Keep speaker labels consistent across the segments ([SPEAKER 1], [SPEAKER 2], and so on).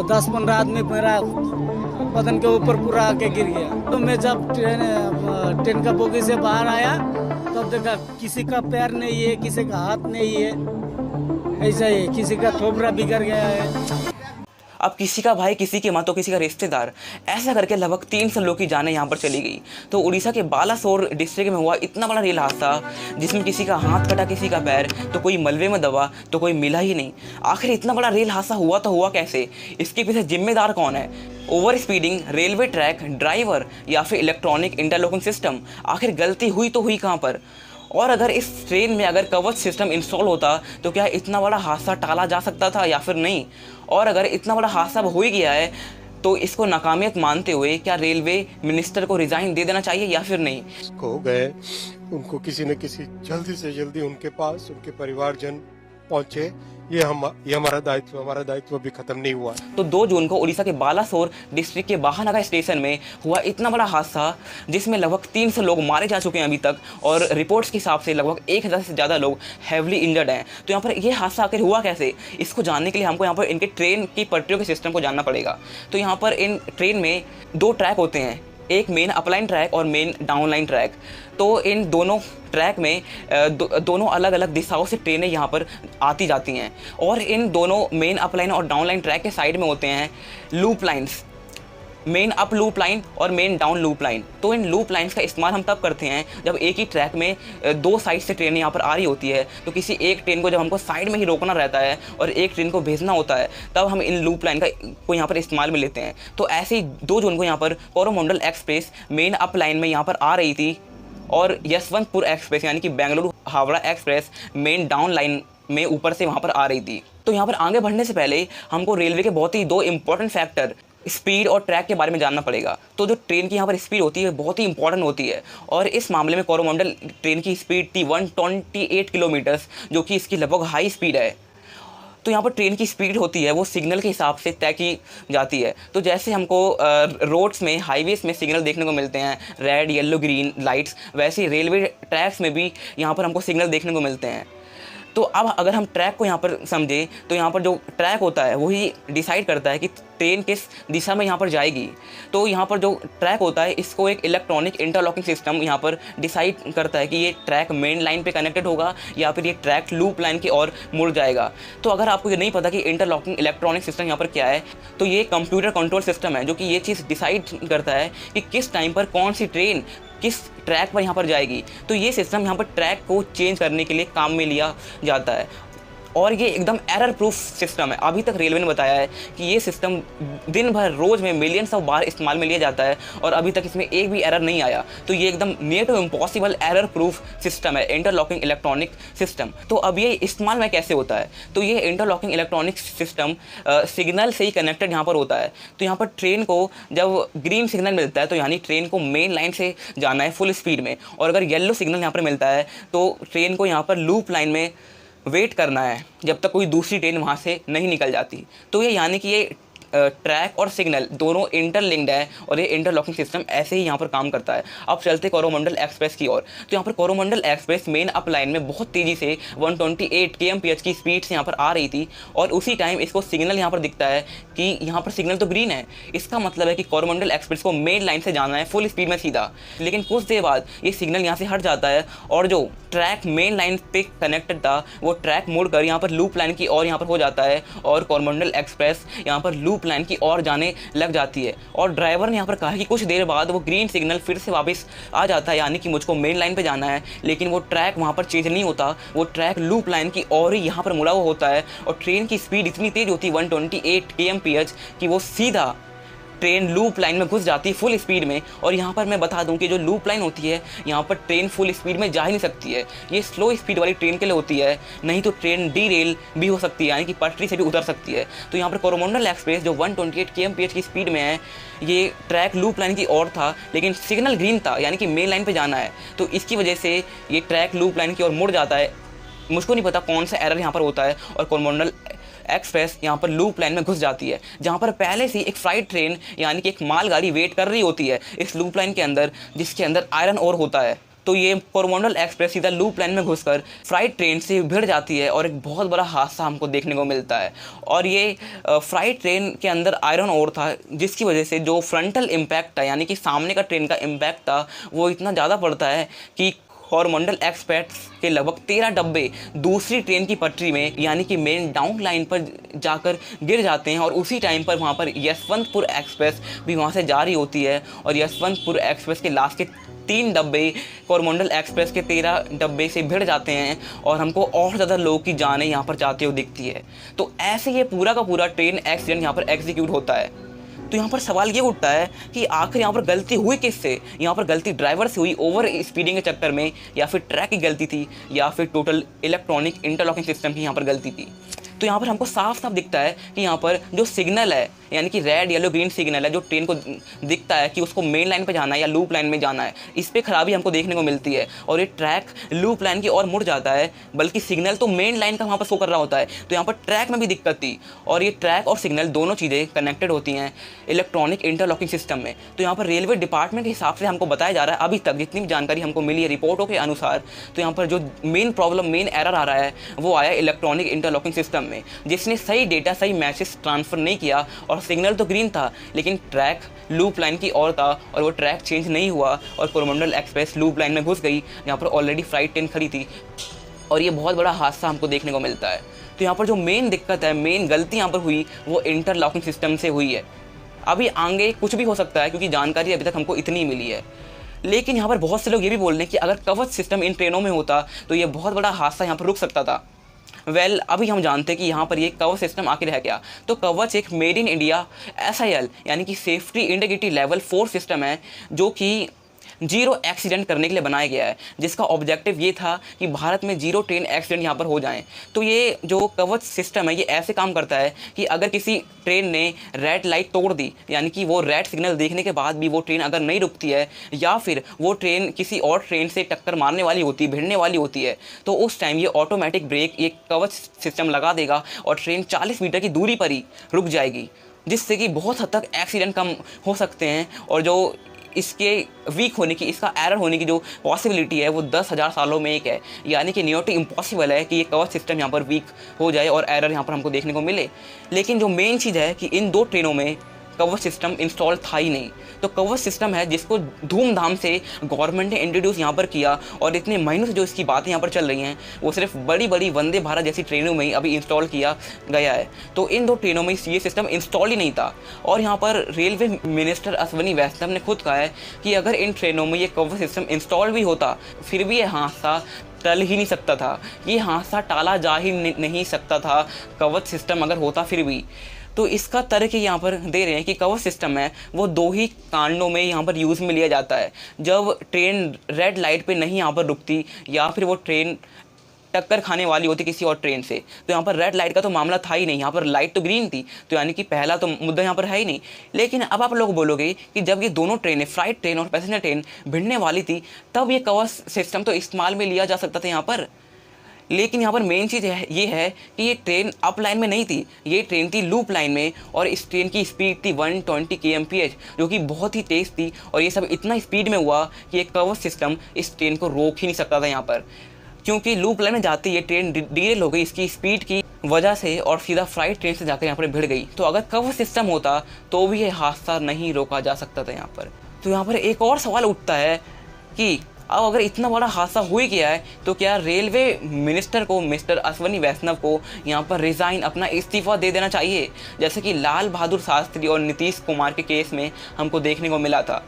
[SPEAKER 1] 10-15 आदमी मेरा बदन के ऊपर पूरा आके गिर गया। तो मैं जब ट्रेन का बोगी से बाहर आया तब देखा किसी का पैर नहीं है, किसी का हाथ नहीं है, ऐसा ही किसी का थोबरा बिगड़ गया है।
[SPEAKER 2] अब किसी का भाई, किसी की माँ, तो किसी का रिश्तेदार, ऐसा करके लगभग 300 लोग की जानें यहाँ पर चली गई। तो उड़ीसा के बालासोर डिस्ट्रिक्ट में हुआ इतना बड़ा रेल हादसा जिसमें किसी का हाथ कटा, किसी का पैर, तो कोई मलबे में दबा तो कोई मिला ही नहीं। आखिर इतना बड़ा रेल हादसा हुआ तो हुआ कैसे? इसके पीछे जिम्मेदार कौन है? Over speeding, railway track, driver या फिर इलेक्ट्रॉनिक इंटरलॉकिंग सिस्टम? आखिर गलती हुई तो हुई कहाँ पर? और अगर इस ट्रेन में अगर कवच सिस्टम इंस्टॉल होता तो क्या इतना बड़ा हादसा टाला जा सकता था या फिर नहीं? और अगर इतना बड़ा हादसा हो ही गया है तो इसको नाकामियत मानते हुए क्या रेलवे मिनिस्टर को रिजाइन दे देना चाहिए या फिर नहीं?
[SPEAKER 3] खो गए, उनको किसी न किसी जल्दी से जल्दी उनके पास उनके परिवारजन पहुंचे। ये हमारा दायित्व अभी खत्म नहीं हुआ।
[SPEAKER 2] तो 2 जून को उड़ीसा के बालासोर डिस्ट्रिक्ट के बाहानगा स्टेशन में हुआ इतना बड़ा हादसा जिसमें लगभग 300 लोग मारे जा चुके हैं अभी तक, और रिपोर्ट्स के हिसाब से लगभग 1000 से ज़्यादा लोग हैवली इंजर्ड हैं। तो यहाँ पर ये हादसा आखिर हुआ कैसे, इसको जानने के लिए हमको यहाँ पर इनके ट्रेन की पटरियों के सिस्टम को जानना पड़ेगा। तो यहाँ पर इन ट्रेन में 2 ट्रैक होते हैं, एक मेन अपलाइन ट्रैक और मेन डाउनलाइन ट्रैक। तो इन दोनों ट्रैक में दोनों अलग अलग दिशाओं से ट्रेनें यहाँ पर आती जाती हैं, और इन दोनों मेन अपलाइन और डाउनलाइन ट्रैक के साइड में होते हैं loop lines, main up loop line और मेन डाउन लूप लाइन। तो इन लूप लाइन्स का इस्तेमाल हम तब करते हैं जब एक ही ट्रैक में 2 साइड से ट्रेन यहाँ पर आ रही होती है। तो किसी एक ट्रेन को जब हमको साइड में ही रोकना रहता है और एक ट्रेन को भेजना होता है, तब हम इन लूप लाइन को यहाँ पर इस्तेमाल में लेते हैं। तो ऐसे ही 2 जून को यहाँ पर Coromandel express main up line में यहाँ पर आ रही थी, और यशवंतपुर एक्सप्रेस यानी कि Bengaluru Howrah express main down line में ऊपर से वहाँ पर आ रही थी। तो यहाँ पर आगे बढ़ने से पहले हमको रेलवे के बहुत ही 2 इंपॉर्टेंट फैक्टर, स्पीड और ट्रैक के बारे में जानना पड़ेगा। तो जो ट्रेन की यहाँ पर स्पीड होती है बहुत ही इंपॉर्टेंट होती है, और इस मामले में कोरोमंडल ट्रेन की स्पीड थी 128 किलोमीटर्स, जो कि इसकी लगभग हाई स्पीड है। तो यहाँ पर ट्रेन की स्पीड होती है वो सिग्नल के हिसाब से तय की जाती है। तो जैसे हमको रोड्स में, हाईवेज में सिग्नल देखने को मिलते हैं, रेड, येलो, ग्रीन लाइट्स, वैसे ही रेलवे ट्रैक्स में भी यहाँ पर हमको सिग्नल देखने को मिलते हैं। तो अब अगर हम ट्रैक को यहाँ पर समझें तो यहाँ पर जो ट्रैक होता है वही डिसाइड करता है कि ट्रेन किस दिशा में यहाँ पर जाएगी। तो यहाँ पर जो ट्रैक होता है इसको एक इलेक्ट्रॉनिक इंटरलॉकिंग सिस्टम यहाँ पर डिसाइड करता है कि ये ट्रैक मेन लाइन पे कनेक्टेड होगा या फिर ये ट्रैक लूप लाइन की ओर मुड़ जाएगा। तो अगर आपको ये नहीं पता कि इंटरलॉकिंग इलेक्ट्रॉनिक सिस्टम यहाँ पर क्या है, तो ये कंप्यूटर कंट्रोल सिस्टम है जो कि ये चीज़ डिसाइड करता है कि किस टाइम पर कौन सी ट्रेन किस ट्रैक पर यहाँ पर जाएगी। तो ये सिस्टम यहाँ पर ट्रैक को चेंज करने के लिए काम में लिया जाता है, और ये एकदम एरर प्रूफ सिस्टम है। अभी तक रेलवे ने बताया है कि ये सिस्टम दिन भर रोज़ में मिलियंस ऑफ बार इस्तेमाल में लिया जाता है और अभी तक इसमें एक भी एरर नहीं आया। तो ये एकदम near to impossible error proof system है, इंटरलॉकिंग इलेक्ट्रॉनिक सिस्टम। तो अब ये इस्तेमाल में कैसे होता है? तो ये इंटरलॉकिंग इलेक्ट्रॉनिक सिस्टम सिग्नल से ही कनेक्टेड यहाँ पर होता है। तो यहाँ पर ट्रेन को जब ग्रीन सिग्नल मिलता है तो यानी ट्रेन को मेन लाइन से जाना है फुल स्पीड में, और अगर येलो सिग्नल यहाँ पर मिलता है तो ट्रेन को यहाँ पर लूप लाइन में वेट करना है जब तक कोई दूसरी ट्रेन वहाँ से नहीं निकल जाती। तो ये यानी कि ये ट्रैक और सिग्नल दोनों इंटरलिंक्ड है, और ये इंटरलॉकिंग सिस्टम ऐसे ही यहाँ पर काम करता है। अब चलते कोरोमंडल एक्सप्रेस की ओर। तो यहाँ पर Coromandel express main up line में बहुत तेज़ी से 128 kmph की स्पीड से यहाँ पर आ रही थी, और उसी टाइम इसको सिग्नल यहाँ पर दिखता है कि यहाँ पर सिग्नल तो ग्रीन है। इसका मतलब है कि कोरोमंडल एक्सप्रेस को मेन लाइन से जाना है फुल स्पीड में सीधा। लेकिन कुछ देर बाद ये सिग्नल यहाँ से हट जाता है, और जो ट्रैक मेन लाइन पे कनेक्टेड था वो ट्रैक मुड़कर यहाँ पर लूप लाइन की ओर यहाँ पर हो जाता है, और कोरोमंडल एक्सप्रेस यहाँ पर लूप लाइन की ओर जाने लग जाती है। और ड्राइवर ने यहाँ पर कहा कि कुछ देर बाद वो ग्रीन सिग्नल फिर से वापस आ जाता है, यानी कि मुझको मेन लाइन पे जाना है। लेकिन वो ट्रैक वहाँ पर चेंज नहीं होता, वो ट्रैक लूप लाइन की ओर ही यहाँ पर मुड़ा हुआ होता है, और ट्रेन की स्पीड इतनी तेज होती है 128 kmph कि वो सीधा ट्रेन लूप लाइन में घुस जाती है फुल स्पीड में। और यहाँ पर मैं बता दूं कि जो लूप लाइन होती है यहाँ पर ट्रेन फुल स्पीड में जा ही नहीं सकती है, ये स्लो स्पीड वाली ट्रेन के लिए होती है, नहीं तो ट्रेन डीरेल भी हो सकती है, यानी कि पटरी से भी उतर सकती है। तो यहाँ पर कोरोमंडल एक्सप्रेस जो 128 kmph की स्पीड में है, ये ट्रैक लूप लाइन की ओर था लेकिन सिग्नल ग्रीन था, यानी कि मेन लाइन पर जाना है, तो इसकी वजह से ये ट्रैक लूप लाइन की ओर मुड़ जाता है। मुझको नहीं पता कौन सा एरर यहाँ पर होता है, और कोरोमंडल एक्सप्रेस यहाँ पर लूप लाइन में घुस जाती है, जहाँ पर पहले से एक फ्राइट ट्रेन यानी कि एक मालगाड़ी वेट कर रही होती है इस लूप लाइन के अंदर, जिसके अंदर आयरन ओर होता है। तो ये कोरोमंडल एक्सप्रेस सीधा लूप लाइन में घुसकर फ्राइट ट्रेन से भिड़ जाती है और एक बहुत बड़ा हादसा हमको देखने को मिलता है। और ये फ्राइट ट्रेन के अंदर आयरन ओर था, जिसकी वजह से जो फ्रंटल इम्पैक्ट था यानी कि सामने का ट्रेन का इम्पैक्ट था वो इतना ज़्यादा पड़ता है कि कोरोमंडल एक्सप्रेस के लगभग 13 डब्बे दूसरी ट्रेन की पटरी में यानी कि मेन डाउन लाइन पर जाकर गिर जाते हैं। और उसी टाइम पर वहाँ पर यशवंतपुर एक्सप्रेस भी वहाँ से जारी होती है और यशवंतपुर एक्सप्रेस के लास्ट के 3 डब्बे कोरोमंडल एक्सप्रेस के 13 डब्बे से भिड़ जाते हैं और हमको और ज़्यादा लोगों की जानें यहाँ पर जाते हुए दिखती है। तो ऐसे ये पूरा का पूरा ट्रेन एक्सीडेंट यहाँ पर एग्जीक्यूट होता है। तो यहाँ पर सवाल ये उठता है कि आखिर यहाँ पर गलती हुई किससे? यहाँ पर गलती ड्राइवर से हुई ओवर स्पीडिंग के चक्कर में, या फिर ट्रैक की गलती थी, या फिर टोटल इलेक्ट्रॉनिक इंटरलॉकिंग सिस्टम की यहाँ पर गलती थी? तो यहाँ पर हमको साफ साफ दिखता है कि यहाँ पर जो सिग्नल है यानी कि रेड येलो ग्रीन सिग्नल है जो ट्रेन को दिखता है कि उसको मेन लाइन पे जाना है या लूप लाइन में जाना है, इस पर खराबी हमको देखने को मिलती है। और ये ट्रैक लूप लाइन की ओर मुड़ जाता है, बल्कि सिग्नल तो मेन लाइन का वहाँ पर शो कर रहा होता है। तो यहाँ पर ट्रैक में भी दिक्कत थी और ये ट्रैक और सिग्नल दोनों चीज़ें कनेक्टेड होती हैं इलेक्ट्रॉनिक इंटरलॉकिंग सिस्टम में। तो यहाँ पर रेलवे डिपार्टमेंट के हिसाब से हमको बताया जा रहा है, अभी तक जितनी भी जानकारी हमको मिली है रिपोर्टों के अनुसार, तो यहाँ पर जो मेन प्रॉब्लम मेन एरर आ रहा है वो आया इलेक्ट्रॉनिक इंटरलॉकिंग सिस्टम में, जिसने सही डेटा सही मैसेज ट्रांसफ़र नहीं किया। और सिग्नल तो ग्रीन था लेकिन ट्रैक लूप लाइन की ओर था और वो ट्रैक चेंज नहीं हुआ और कोरोमंडल एक्सप्रेस लूप लाइन में घुस गई जहाँ पर ऑलरेडी फ्लाइट ट्रेन खड़ी थी और ये बहुत बड़ा हादसा हमको देखने को मिलता है। तो यहाँ पर जो मेन दिक्कत है, मेन गलती यहाँ पर हुई वो इंटरलॉकिंग सिस्टम से हुई है। अभी आगे कुछ भी हो सकता है क्योंकि जानकारी अभी तक हमको इतनी मिली है, लेकिन यहाँ पर बहुत से लोग ये भी बोल रहे हैं कि अगर कवच सिस्टम इन ट्रेनों में होता तो ये बहुत बड़ा हादसा यहाँ पर रुक सकता था। अभी हम जानते हैं कि यहाँ पर ये कवच सिस्टम आखिर है क्या। तो कवच एक मेड इन इंडिया SIL यानी कि सेफ्टी इंटीग्रिटी लेवल 4 सिस्टम है जो कि 0 एक्सीडेंट करने के लिए बनाया गया है, जिसका ऑब्जेक्टिव ये था कि भारत में 0 ट्रेन एक्सीडेंट यहाँ पर हो जाएं। तो ये जो कवच सिस्टम है ये ऐसे काम करता है कि अगर किसी ट्रेन ने रेड लाइट तोड़ दी यानी कि वो रेड सिग्नल देखने के बाद भी वो ट्रेन अगर नहीं रुकती है या फिर वो ट्रेन किसी और ट्रेन से टक्कर मारने वाली होती है, भिड़ने वाली होती है, तो उस टाइम ये ऑटोमेटिक ब्रेक ये कवच सिस्टम लगा देगा और ट्रेन 40 मीटर की दूरी पर ही रुक जाएगी, जिससे कि बहुत हद तक एक्सीडेंट कम हो सकते हैं। और जो इसके वीक होने की, इसका एरर होने की जो पॉसिबिलिटी है वो 10,000 सालों में एक है, यानी कि नियर टू इम्पॉसिबल है कि ये कवच सिस्टम यहाँ पर वीक हो जाए और एरर यहाँ पर हमको देखने को मिले। लेकिन जो मेन चीज़ है कि इन 2 ट्रेनों में कवच सिस्टम इंस्टॉल था ही नहीं। तो कवच सिस्टम है जिसको धूमधाम से गवर्नमेंट ने इंट्रोड्यूस यहाँ पर किया और इतने महीनों से जो इसकी बातें यहाँ पर चल रही हैं वो सिर्फ बड़ी बड़ी वंदे भारत जैसी ट्रेनों में ही अभी इंस्टॉल किया गया है। तो इन 2 ट्रेनों में ये सिस्टम इंस्टॉल ही नहीं था। और यहाँ पर रेलवे मिनिस्टर अश्विनी वैष्णव ने खुद कहा है कि अगर इन ट्रेनों में ये कवच सिस्टम इंस्टॉल भी होता फिर भी ये हादसा टल ही नहीं सकता था, ये हादसा टाला जा ही नहीं सकता था कवच सिस्टम अगर होता फिर भी। तो इसका तर्क यहाँ पर दे रहे हैं कि कवच सिस्टम है वो 2 ही कांडों में यहाँ पर यूज़ में लिया जाता है, जब ट्रेन रेड लाइट पे नहीं यहाँ पर रुकती या फिर वो ट्रेन टक्कर खाने वाली होती किसी और ट्रेन से। तो यहाँ पर रेड लाइट का तो मामला था ही नहीं, यहाँ पर लाइट तो ग्रीन थी, तो यानी कि पहला तो मुद्दा यहाँ पर है ही नहीं। लेकिन अब आप लोग बोलोगे कि जब ये दोनों ट्रेनें फ्लाइट ट्रेन और पैसेंजर ट्रेन भिड़ने वाली थी तब ये कवच सिस्टम तो इस्तेमाल में लिया जा सकता था यहाँ पर। लेकिन यहाँ पर मेन चीज़ ये है कि ये ट्रेन अप लाइन में नहीं थी, ये ट्रेन थी लूप लाइन में और इस ट्रेन की स्पीड थी 120 kmph जो कि बहुत ही तेज़ थी। और ये सब इतना स्पीड में हुआ कि एक कवच सिस्टम इस ट्रेन को रोक ही नहीं सकता था यहाँ पर, क्योंकि लूप लाइन में जाती ये ट्रेन डिरेल हो गई इसकी स्पीड की वजह से और सीधा फ्लाइट ट्रेन से जाकर यहाँ पर भिड़ गई। तो अगर कवच सिस्टम होता तो भी ये हादसा नहीं रोका जा सकता था यहाँ पर। तो यहाँ पर एक और सवाल उठता है कि अब अगर इतना बड़ा हादसा हो ही गया है तो क्या रेलवे मिनिस्टर को, मिस्टर अश्विनी वैष्णव को यहाँ पर रिज़ाइन अपना इस्तीफ़ा दे देना चाहिए, जैसे कि लाल बहादुर शास्त्री और नीतीश कुमार के केस में हमको देखने को मिला था।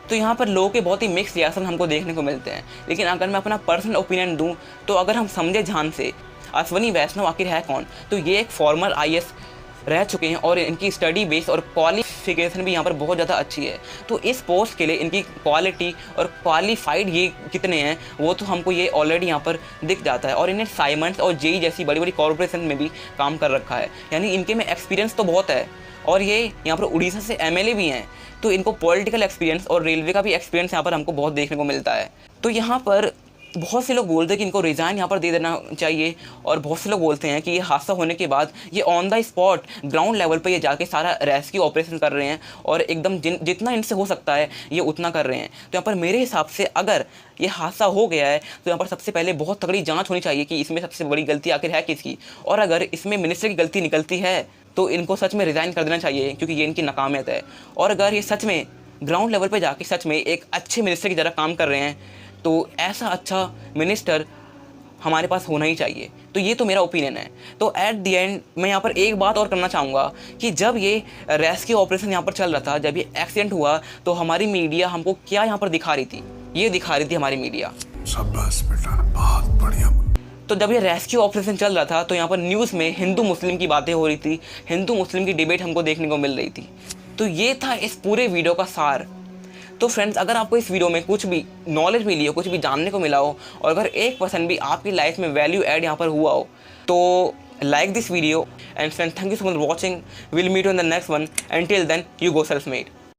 [SPEAKER 2] तो यहाँ पर लोगों के बहुत ही मिक्स रिएक्शन हमको देखने को मिलते हैं। लेकिन अगर मैं अपना पर्सनल ओपिनियन दूँ तो अगर हम समझे ध्यान से अश्विनी वैष्णव आखिर है कौन, तो ये एक फॉर्मर IAS रह चुके हैं और इनकी स्टडी बेस और क्वालिफिकेशन भी यहाँ पर बहुत ज़्यादा अच्छी है। तो इस पोस्ट के लिए इनकी क्वालिटी और क्वालिफाइड ये कितने हैं वो तो हमको ये ऑलरेडी यहाँ पर दिख जाता है। और इन्हें साइमंस और JEE जैसी बड़ी बड़ी कॉरपोरेशन में भी काम कर रखा है, यानी इनके में एक्सपीरियंस तो बहुत है। और ये यहाँ पर उड़ीसा से MLA भी हैं, तो इनको पॉलिटिकल एक्सपीरियंस और रेलवे का भी एक्सपीरियंस यहाँ पर हमको बहुत देखने को मिलता है। तो यहाँ पर बहुत से लोग बोलते हैं कि इनको रिज़ाइन यहाँ पर दे देना चाहिए, और बहुत से लोग बोलते हैं कि ये हादसा होने के बाद ये on the spot ground level पे ये जाके सारा रेस्क्यू ऑपरेशन कर रहे हैं और एकदम जितना इनसे हो सकता है ये उतना कर रहे हैं। तो यहाँ पर मेरे हिसाब से अगर ये हादसा हो गया है तो यहाँ पर सबसे पहले बहुत तगड़ी जाँच होनी चाहिए कि इसमें सबसे बड़ी गलती आखिर है किसकी, और अगर इसमें मिनिस्टर की गलती निकलती है तो इनको सच में रिज़ाइन कर देना चाहिए, क्योंकि ये इनकी नाकामियत है। और अगर ये सच में ग्राउंड लेवल पे जाके सच में एक अच्छे मिनिस्टर की तरह काम कर रहे हैं तो ऐसा अच्छा मिनिस्टर हमारे पास होना ही चाहिए। तो ये तो मेरा ओपिनियन है। तो एट द एंड मैं यहाँ पर एक बात और करना चाहूँगा कि जब ये रेस्क्यू ऑपरेशन यहाँ पर चल रहा था, जब ये एक्सीडेंट हुआ, तो हमारी मीडिया हमको क्या यहाँ पर दिखा रही थी? ये दिखा रही थी हमारी मीडिया,
[SPEAKER 4] शाबाश बेटा, बहुत बढ़िया।
[SPEAKER 2] तो जब ये रेस्क्यू ऑपरेशन चल रहा था तो यहाँ पर न्यूज़ में हिंदू मुस्लिम की बातें हो रही थी, हिंदू मुस्लिम की डिबेट हमको देखने को मिल रही थी। तो ये था इस पूरे वीडियो का सार। तो फ्रेंड्स, अगर आपको इस वीडियो में कुछ भी नॉलेज मिली हो, कुछ भी जानने को मिला हो, और अगर 1% भी आपकी लाइफ में वैल्यू ऐड यहाँ पर हुआ हो, तो like this video and friends, thank you so much for watching. Will meet you in the next one. Until then, you go self made.